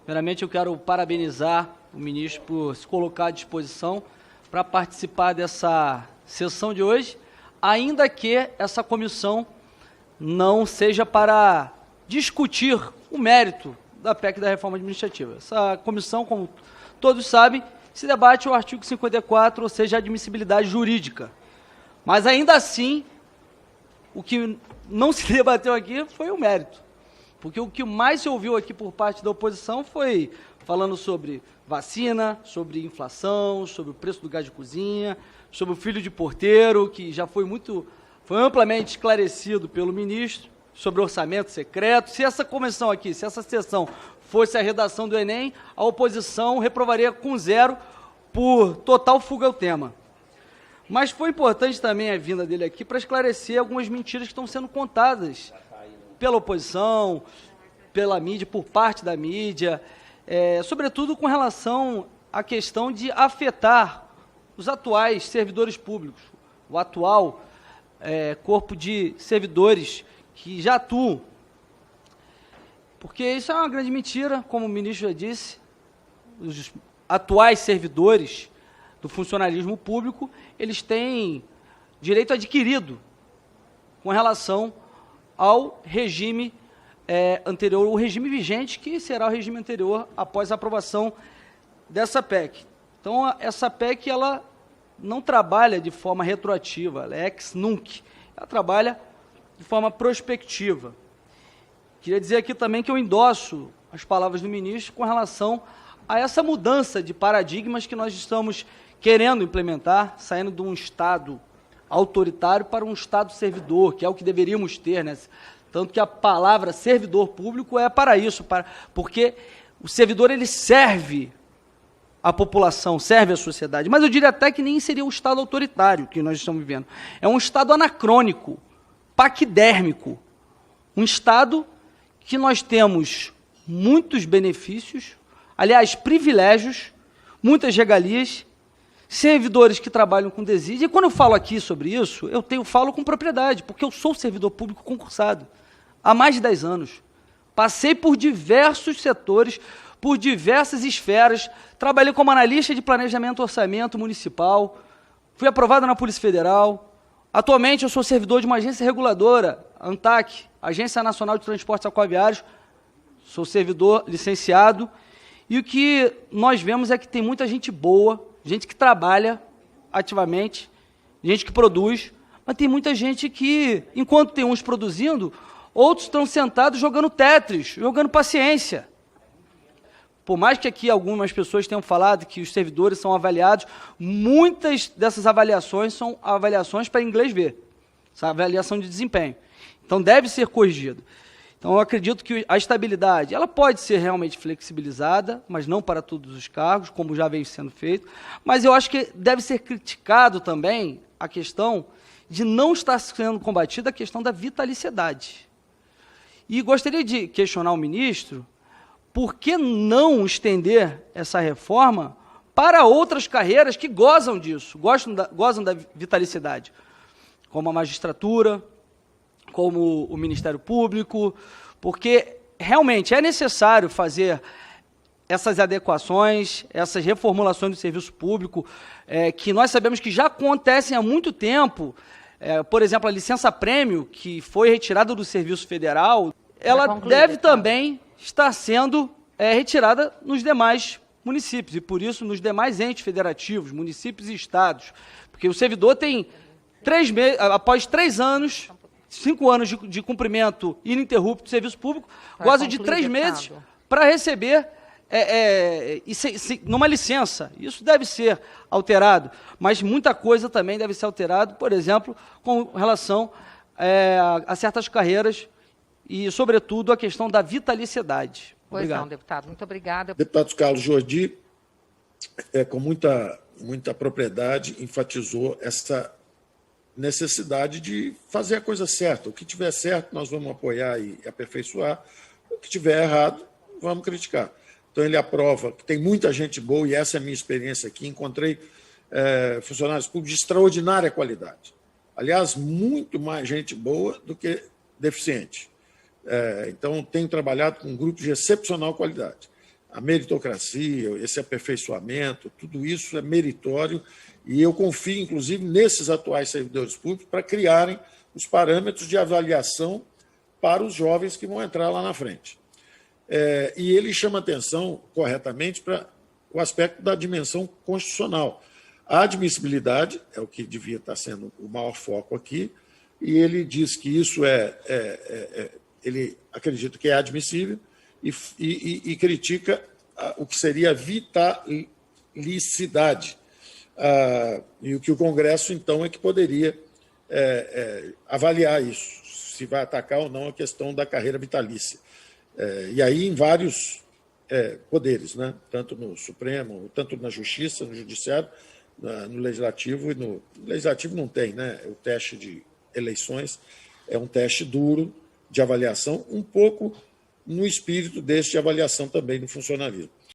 Primeiramente, eu quero parabenizar o ministro por se colocar à disposição para participar dessa sessão de hoje, ainda que essa comissão não seja para discutir o mérito da PEC da reforma administrativa. Essa comissão, como todos sabem, se debate o artigo 54, ou seja, a admissibilidade jurídica. Mas, ainda assim, o que não se debateu aqui foi o mérito. Porque o que mais se ouviu aqui por parte da oposição foi falando sobre vacina, sobre inflação, sobre o preço do gás de cozinha, sobre o filho de porteiro, que já foi amplamente esclarecido pelo ministro, sobre orçamento secreto. Se essa comissão aqui, se essa sessão fosse a redação do Enem, a oposição reprovaria com 0 por total fuga ao tema. Mas foi importante também a vinda dele aqui para esclarecer algumas mentiras que estão sendo contadas pela oposição, pela mídia, por parte da mídia, sobretudo com relação à questão de afetar os atuais servidores públicos, o atual corpo de servidores que já atuam. Porque isso é uma grande mentira, como o ministro já disse, os atuais servidores do funcionalismo público, eles têm direito adquirido com relação ao regime anterior, o regime vigente, que será o regime anterior após a aprovação dessa PEC. Então, essa PEC, ela não trabalha de forma retroativa, ela é ex nunc, ela trabalha de forma prospectiva. Queria dizer aqui também que eu endosso as palavras do ministro com relação a essa mudança de paradigmas que nós estamos querendo implementar, saindo de um Estado autoritário para um Estado servidor, que é o que deveríamos ter, né? Tanto que a palavra servidor público é para isso, porque o servidor ele serve à população, serve à sociedade. Mas eu diria até que nem seria o Estado autoritário que nós estamos vivendo. É um Estado anacrônico, paquidérmico, um Estado que nós temos muitos benefícios, aliás, privilégios, muitas regalias, servidores que trabalham com desídia. E quando eu falo aqui sobre isso, eu falo com propriedade, porque eu sou servidor público concursado há mais de 10 anos. Passei por diversos setores, por diversas esferas, trabalhei como analista de planejamento e orçamento municipal, fui aprovado na Polícia Federal. Atualmente eu sou servidor de uma agência reguladora, ANTAC, Agência Nacional de Transportes Aquaviários, sou servidor licenciado, e o que nós vemos é que tem muita gente boa, gente que trabalha ativamente, gente que produz, mas tem muita gente que, enquanto tem uns produzindo, outros estão sentados jogando Tetris, jogando paciência. Por mais que aqui algumas pessoas tenham falado que os servidores são avaliados, muitas dessas avaliações são avaliações para inglês ver, essa avaliação de desempenho. Então, deve ser corrigido. Então, eu acredito que a estabilidade, ela pode ser realmente flexibilizada, mas não para todos os cargos, como já vem sendo feito. Mas eu acho que deve ser criticado também a questão de não estar sendo combatida a questão da vitaliciedade. E gostaria de questionar o ministro, por que não estender essa reforma para outras carreiras que gozam disso, gozam da vitaliciedade, como a magistratura, como o Ministério Público, porque realmente é necessário fazer essas adequações, essas reformulações do serviço público, que nós sabemos que já acontecem há muito tempo. Por exemplo, a licença-prêmio, que foi retirada do Serviço Federal, ela deve também estar sendo retirada nos demais municípios, e por isso nos demais entes federativos, municípios e estados, porque o servidor tem 3 meses, após 3 anos, 5 anos de cumprimento ininterrupto do serviço público, goza de 3 meses para receber numa licença. Isso deve ser alterado, mas muita coisa também deve ser alterada, por exemplo, com relação a certas carreiras e, sobretudo, a questão da vitaliciedade. Pois Obrigado. não, deputado. Muito obrigada. Deputado Carlos Jordi, com muita propriedade, enfatizou essa necessidade de fazer a coisa certa. O que tiver certo, nós vamos apoiar e aperfeiçoar. O que tiver errado, vamos criticar. Então, ele aprova que tem muita gente boa, e essa é a minha experiência aqui. Encontrei funcionários públicos de extraordinária qualidade. Aliás, muito mais gente boa do que deficiente. Então, tenho trabalhado com um grupo de excepcional qualidade. a meritocracia, esse aperfeiçoamento, tudo isso é meritório e eu confio, inclusive, nesses atuais servidores públicos para criarem os parâmetros de avaliação para os jovens que vão entrar lá na frente. E ele chama atenção, corretamente, para o aspecto da dimensão constitucional. A admissibilidade é o que devia estar sendo o maior foco aqui, e ele diz que isso ele acredita que é admissível e critica o que seria a vitalicidade. E o que o Congresso, então, é que poderia avaliar isso, se vai atacar ou não a questão da carreira vitalícia. E aí em vários poderes, né? Tanto no Supremo, tanto na Justiça, no Judiciário, no Legislativo, e no Legislativo não tem, né? O teste de eleições é um teste duro de avaliação, um pouco no espírito desse de avaliação também no funcionalismo.